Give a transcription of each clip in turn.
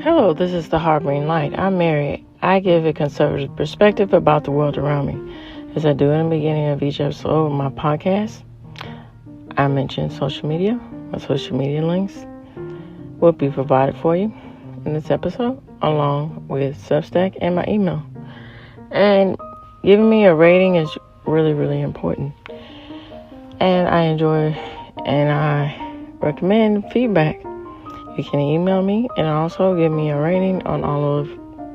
Hello, this is the Harboring Light. I'm Mary. I give a conservative perspective about the world around me. As I do in the beginning of each episode of my podcast, I mention social media. My social media links will be provided for you in this episode, along with Substack and my email. And giving me a rating is really, really important. And I enjoy and I recommend feedback. You can email me and also give me a rating on all of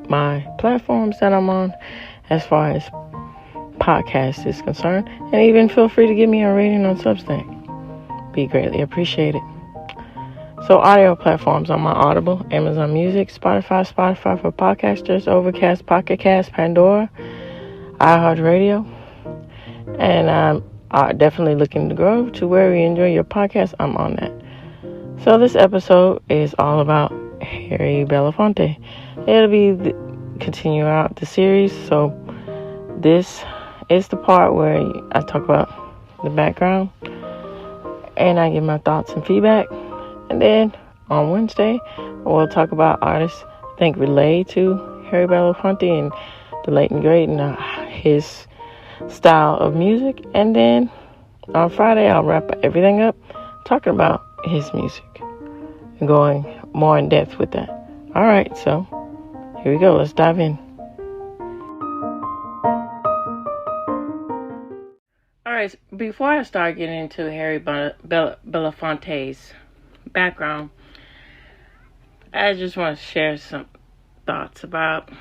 my platforms that I'm on as far as podcast is concerned. And even feel free to give me a rating on Substack. Be greatly appreciated. So audio platforms on my Audible, Amazon Music, Spotify for podcasters, Overcast, Pocket Cast, Pandora, iHeartRadio. And I'm definitely looking to grow to where you enjoy your podcast. I'm on that. So this episode is all about Harry Belafonte. It'll be continue out the series. So this is the part where I talk about the background and I give my thoughts and feedback. And then on Wednesday, we'll talk about artists I think related to Harry Belafonte and the late and great and his style of music. And then on Friday, I'll wrap everything up talking about his music and going more in depth with that. All right, so here we go. Let's dive in. All right, before I start getting into Harry Belafonte's background, I just want to share some thoughts about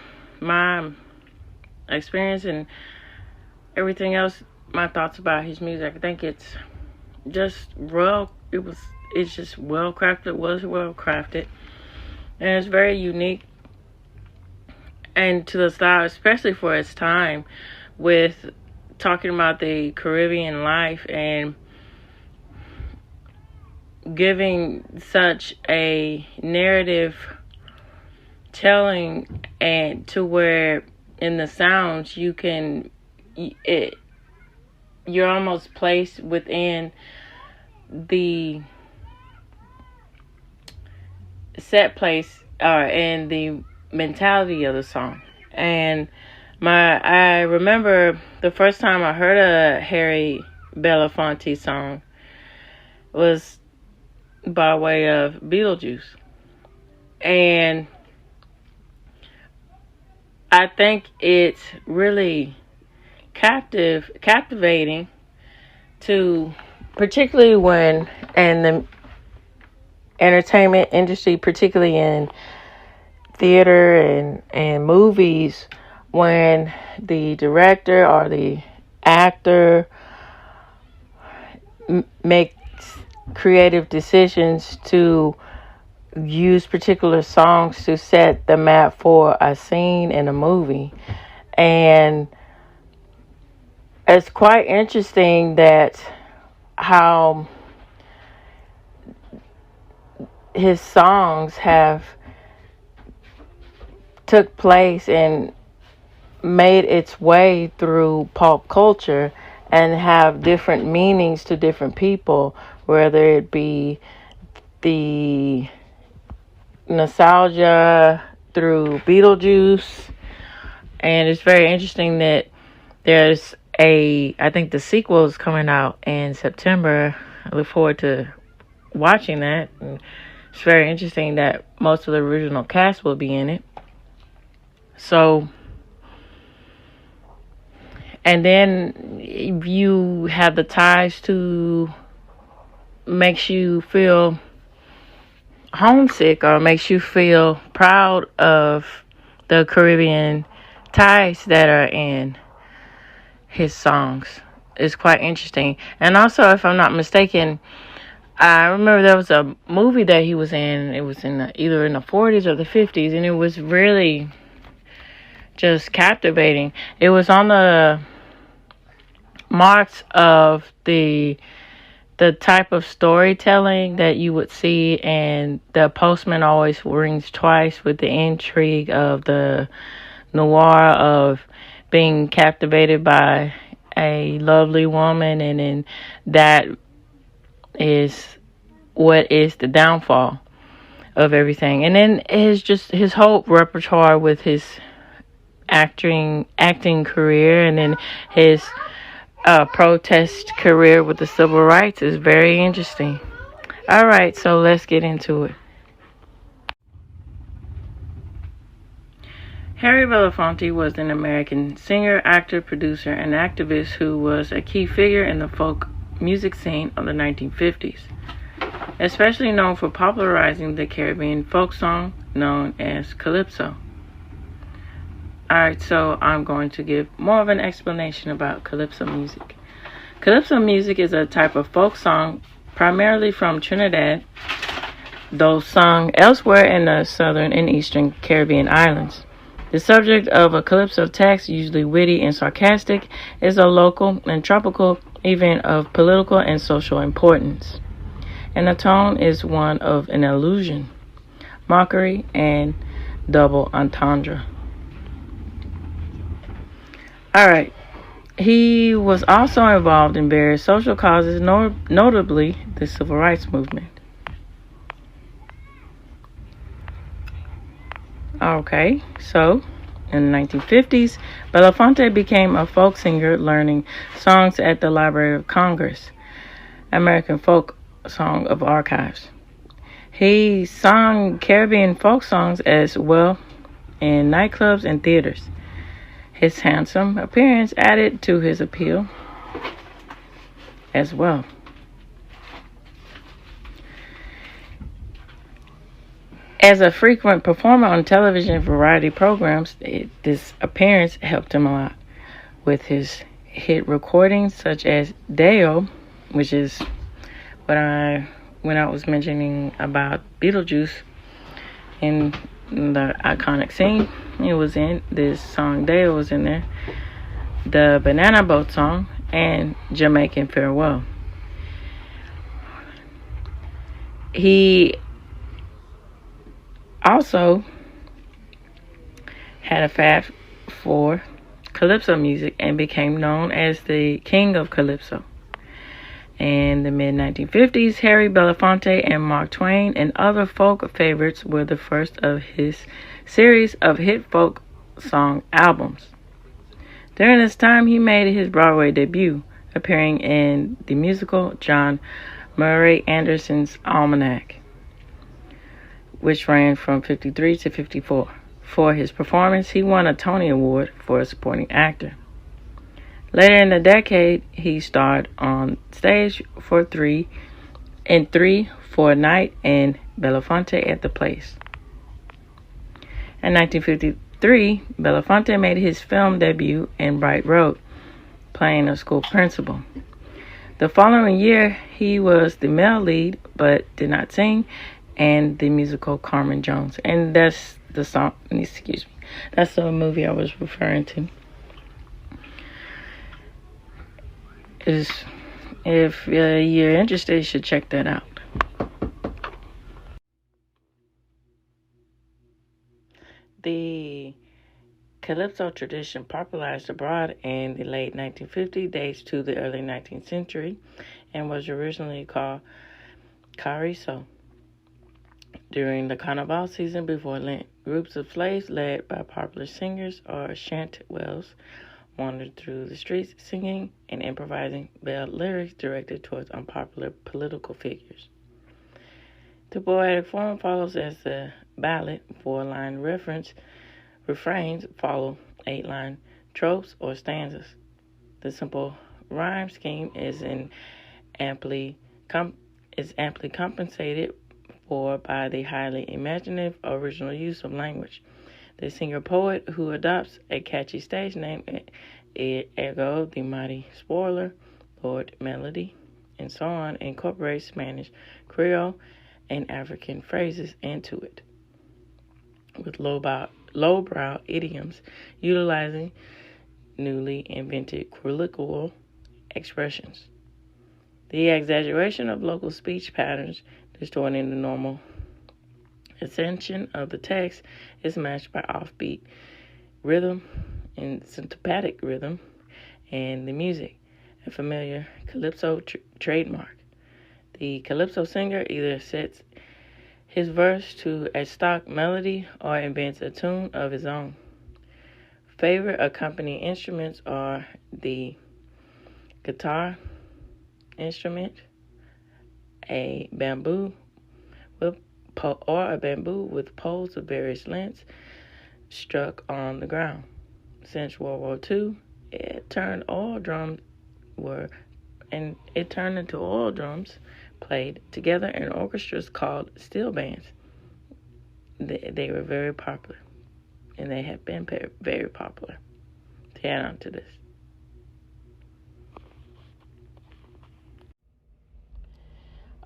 my experience and everything else. My thoughts about his music. I think it's just it's just well crafted, and it's very unique and to the style, especially for its time, with talking about the Caribbean life and giving such a narrative telling, and to where in the sounds you're almost placed within the set place and the mentality of the song. And I remember the first time I heard a Harry Belafonte song was by way of Beetlejuice. And I think it's really captivating to, particularly when in the entertainment industry, particularly in theater and movies, when the director or the actor makes creative decisions to use particular songs to set the map for a scene in a movie. And it's quite interesting that how his songs have took place and made its way through pop culture and have different meanings to different people, whether it be the nostalgia through Beetlejuice. And it's very interesting that there's I think the sequel is coming out in September. I look forward to watching that. And it's very interesting that most of the original cast will be in it. So, and then you have the ties to makes you feel homesick or makes you feel proud of the Caribbean ties that are in his songs. It's quite interesting. And also, if I'm not mistaken, I remember there was a movie that he was in. It was either in the 40s or the 50s, and it was really just captivating. It was on the marks of the type of storytelling that you would see, and the Postman Always Rings Twice, with the intrigue of the noir of being captivated by a lovely woman, and then that is what is the downfall. of everything. And then his whole repertoire with his acting career, and then his protest career with the civil rights is very interesting. All right, so let's get into it. Harry Belafonte was an American singer, actor, producer, and activist who was a key figure in the folk music scene of the 1950s, especially known for popularizing the Caribbean folk song known as calypso. Alright, so I'm going to give more of an explanation about calypso music. Calypso music is a type of folk song primarily from Trinidad, though sung elsewhere in the southern and eastern Caribbean islands. The subject of a calypso text, usually witty and sarcastic, is a local and tropical event of political and social importance, and the tone is one of an allusion, mockery, and double entendre. Alright, he was also involved in various social causes, notably the civil rights movement. Okay, so in the 1950s, Belafonte became a folk singer, learning songs at the Library of Congress, American Folk Song of Archives. He sang Caribbean folk songs as well in nightclubs and theaters. His handsome appearance added to his appeal as well. As a frequent performer on television variety programs, this appearance helped him a lot with his hit recordings such as Deo, which is when I was mentioning about Beetlejuice in the iconic scene. It was in this song. Deo was in there. The Banana Boat song and Jamaican Farewell. He also had a fab for calypso music and became known as the King of Calypso. In the mid-1950s, Harry Belafonte and Mark Twain and other folk favorites were the first of his series of hit folk song albums. During this time, he made his Broadway debut, appearing in the musical John Murray Anderson's Almanac, which ran from 53 to 54. For his performance, he won a Tony Award for a supporting actor. Later in the decade, he starred on stage for Three for a Night and Belafonte at the Place. In 1953, Belafonte made his film debut in Bright Road, playing a school principal. The following year, he was the male lead but did not sing, and the musical Carmen Jones. And that's the song, excuse me, that's the movie I was referring to. If you're interested, you should check that out. The calypso tradition, popularized abroad in the late 1950s, dates to the early 19th century and was originally called Carrizo. During the Carnival season before Lent, groups of slaves led by popular singers or chanterelles wandered through the streets singing and improvising veiled lyrics directed towards unpopular political figures. The poetic form follows as the ballad. 4-line refrains follow 8-line tropes or stanzas. The simple rhyme scheme is amply compensated for by the highly imaginative original use of language. The singer-poet, who adopts a catchy stage name, ergo the mighty spoiler, Lord Melody, and so on, incorporates Spanish, Creole, and African phrases into it, with lowbrow idioms utilizing newly invented colloquial expressions. The exaggeration of local speech patterns, distorting the normal ascension of the text, is matched by offbeat rhythm and sympathetic rhythm and the music, a familiar calypso trademark. The calypso singer either sets his verse to a stock melody or invents a tune of his own. Favorite accompanying instruments are the guitar instrument, a bamboo with poles of various lengths struck on the ground. Since World War II, it turned into oil drums played together in orchestras called steel bands. They were very popular, and they have been very popular to add on to this.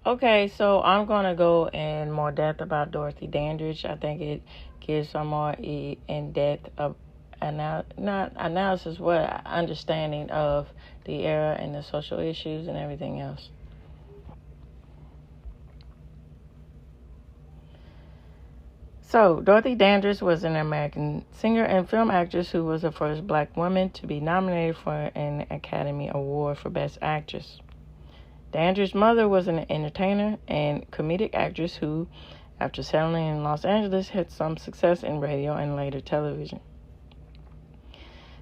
Okay, so I'm going to go in more depth about Dorothy Dandridge. I think it gives some more in-depth analysis, understanding of the era and the social issues and everything else. So, Dorothy Dandridge was an American singer and film actress who was the first black woman to be nominated for an Academy Award for Best Actress. Dandridge's mother was an entertainer and comedic actress who, after settling in Los Angeles, had some success in radio and later television.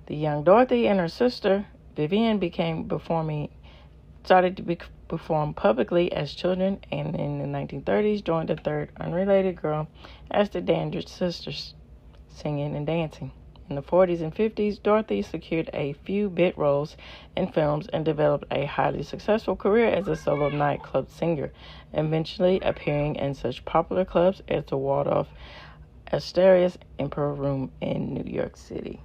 The young Dorothy and her sister, Vivian, started to perform publicly as children, and in the 1930s joined a third unrelated girl as the Dandridge sisters, singing and dancing. In the 40s and 50s, Dorothy secured a few bit roles in films and developed a highly successful career as a solo nightclub singer, eventually appearing in such popular clubs as the Waldorf Astoria's Emperor Room in New York City.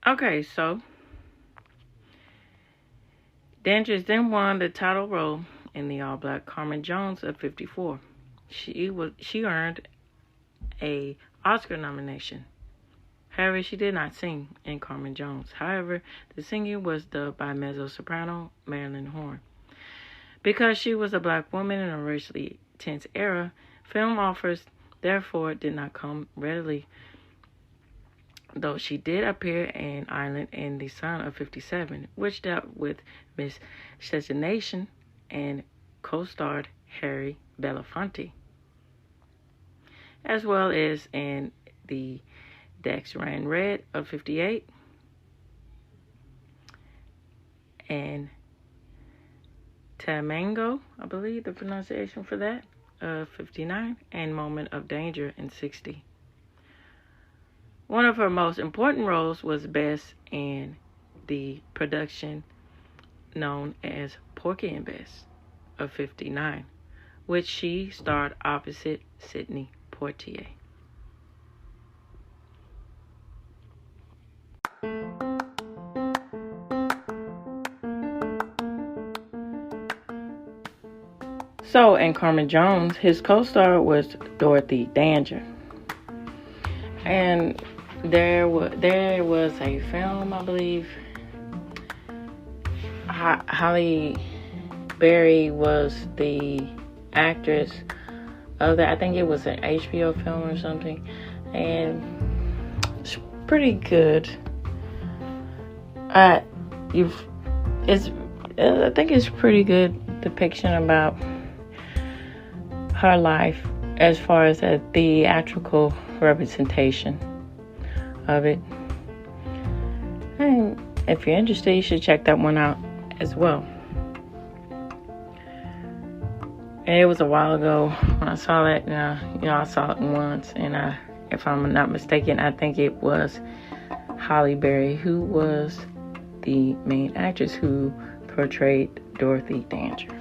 Okay, so Dandridge then won the title role in the all-black Carmen Jones of 1954. She earned an Oscar nomination. However, she did not sing in Carmen Jones. However, the singing was dubbed by mezzo-soprano Marilyn Horne. Because she was a black woman in a racially tense era, film offers therefore did not come readily, though she did appear in Island in the Sun of 1957, which dealt with miscegenation and co-starred Harry Belafonte, as well as in the Dex Ran Red of 1958 and Tamango, I believe the pronunciation for that, of 1959, and Moment of Danger in 1960. One of her most important roles was Bess in the production known as Porky and Bess of 1959, which she starred opposite Sidney Poitier. So, in Carmen Jones, his co-star was Dorothy Dandridge. And there was a film, I believe, Halle Berry was the actress of that. I think it was an HBO film or something, and it's pretty good. I think it's pretty good depiction about her life as far as a theatrical representation of it. And if you're interested, you should check that one out as well. And it was a while ago when I saw that. I saw it once, and if I'm not mistaken, I think it was Halle Berry who was the main actress who portrayed Dorothy Dandridge.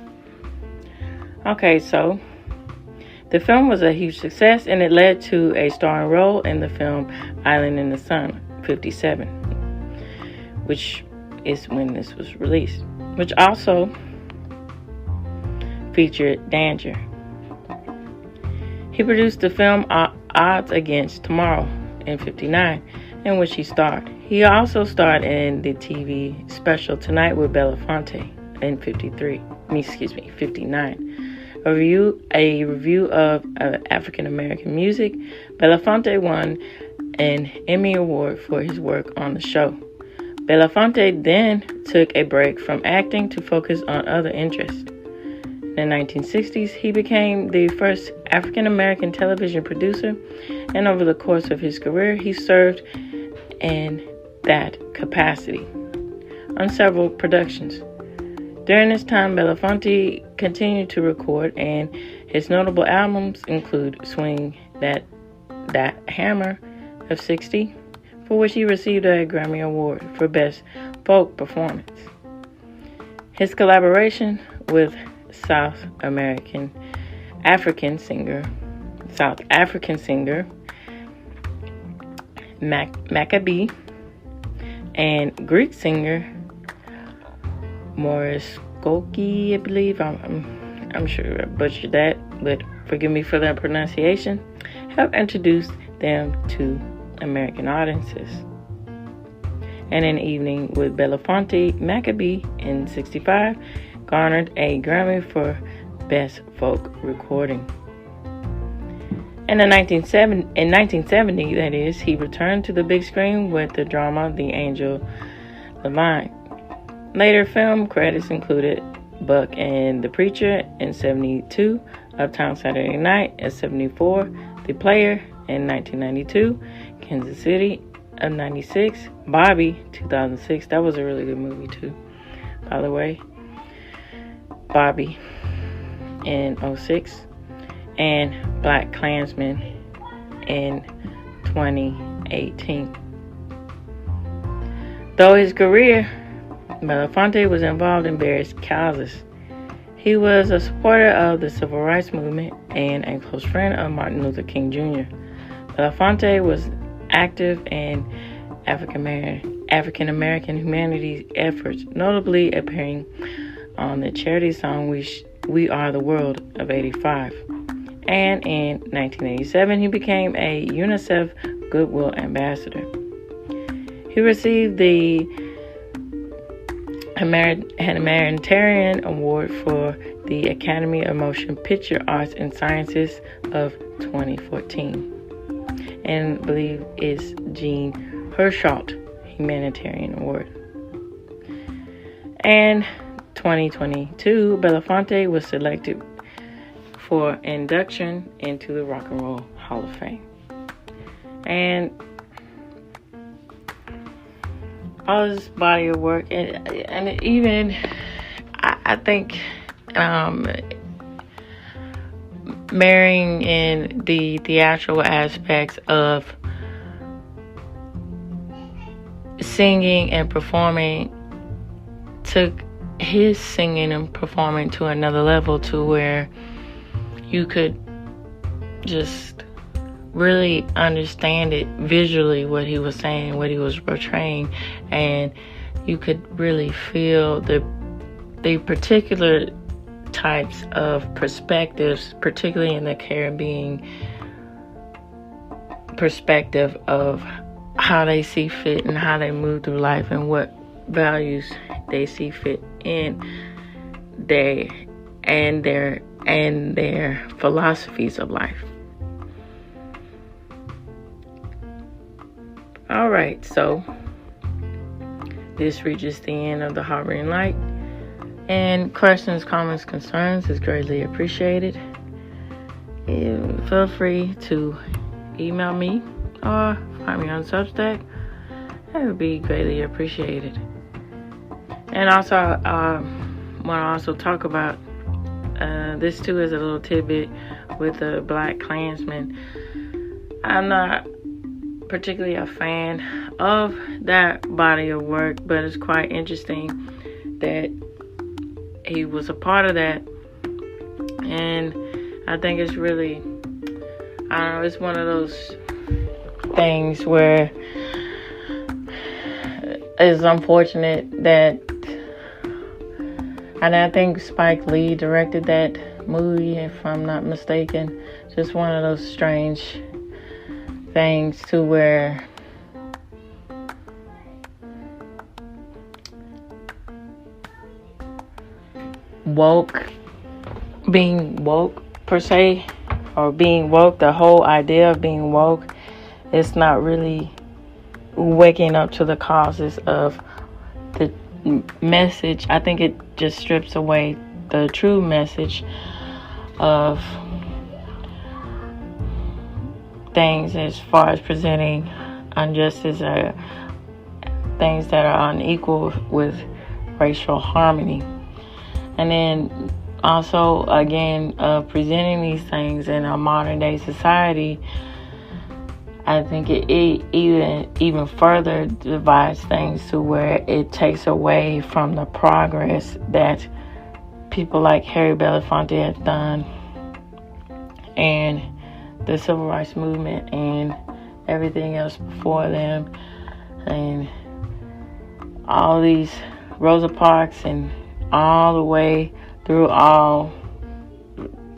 Okay, so the film was a huge success, and it led to a starring role in the film Island in the Sun, 1957, which is when this was released, which also featured Dandridge. He produced the film Odds Against Tomorrow in 1959, in which he starred. He also starred in the TV special Tonight with Belafonte in 1959. A review of African American music. Belafonte won an Emmy Award for his work on the show, Belafonte then took a break from acting to focus on other interests. In the 1960s, he became the first African-American television producer, and over the course of his career, he served in that capacity on several productions. During this time, Belafonte continued to record, and his notable albums include Swing That Hammer of '60, for which he received a Grammy Award for Best Folk Performance. His collaboration with South African singer Maccabee and Greek singer Morris Golgi, I believe. I'm sure I butchered that, but forgive me for that pronunciation. Helped introduce them to American audiences. And an evening with Belafonte, Maccabee in '65 garnered a Grammy for Best Folk Recording. In 1970, that is, he returned to the big screen with the drama The Angel Levine. Later film credits included Buck and the Preacher in '72, Uptown Saturday Night in '74, The Player in 1992, Kansas City of '96, Bobby 2006. That was a really good movie too, by the way. Bobby in '06, and Black Klansman in 2018. Though his career, Belafonte was involved in various causes. He was a supporter of the Civil Rights Movement and a close friend of Martin Luther King Jr. Belafonte was active in African American humanities efforts, notably appearing on the charity song We Are the World of '85. And in 1987, he became a UNICEF Goodwill Ambassador. He received the Humanitarian Award for the Academy of Motion Picture Arts and Sciences of 2014. And I believe it's Jean Hersholt Humanitarian Award. And 2022, Belafonte was selected for induction into the Rock and Roll Hall of Fame. And all this body of work, and even I think marrying in the theatrical aspects of singing and performing took his singing and performing to another level, to where you could just really understand it visually, what he was saying, what he was portraying, and you could really feel the particular types of perspectives, particularly in the Caribbean perspective of how they see fit and how they move through life and what values they see fit in their philosophies of life. All right, so this reaches the end of the Harboring Light, and questions, comments, concerns is greatly appreciated. Feel free to email me or find me on Substack. That would be greatly appreciated. And also, I want to talk about this too as a little tidbit with the Black Klansman. I'm not particularly a fan of that body of work, but it's quite interesting that he was a part of that. And I think it's really, I don't know, it's one of those things where it's unfortunate that, and I think Spike Lee directed that movie, if I'm not mistaken. Just one of those strange things to where being woke per se, or being woke, the whole idea of being woke, it's not really waking up to the causes of message, I think it just strips away the true message of things as far as presenting injustice or things that are unequal with racial harmony. And then also, again, presenting these things in a modern day society, I think it even further divides things to where it takes away from the progress that people like Harry Belafonte have done, and the civil rights movement and everything else before them, and all these Rosa Parks, and all the way through all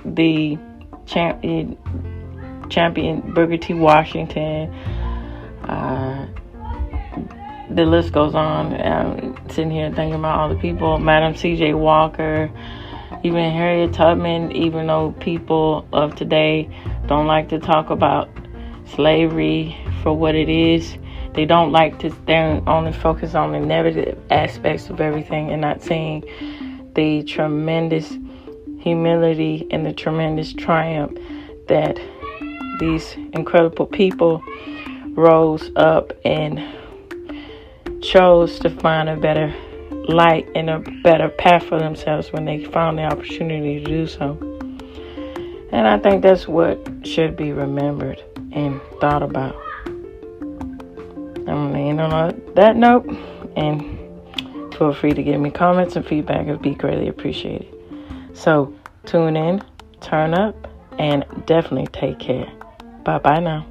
the champion Booker T. Washington. The list goes on. I'm sitting here thinking about all the people, Madam C.J. Walker, even Harriet Tubman, even though people of today don't like to talk about slavery for what it is. They don't like to, they only focus on the negative aspects of everything and not seeing the tremendous humility and the tremendous triumph that these incredible people rose up and chose to find a better light and a better path for themselves when they found the opportunity to do so. And I think that's what should be remembered and thought about. I'm going to end on that note, and feel free to give me comments and feedback. It would be greatly appreciated. So tune in, turn up, and definitely take care. Bye-bye now.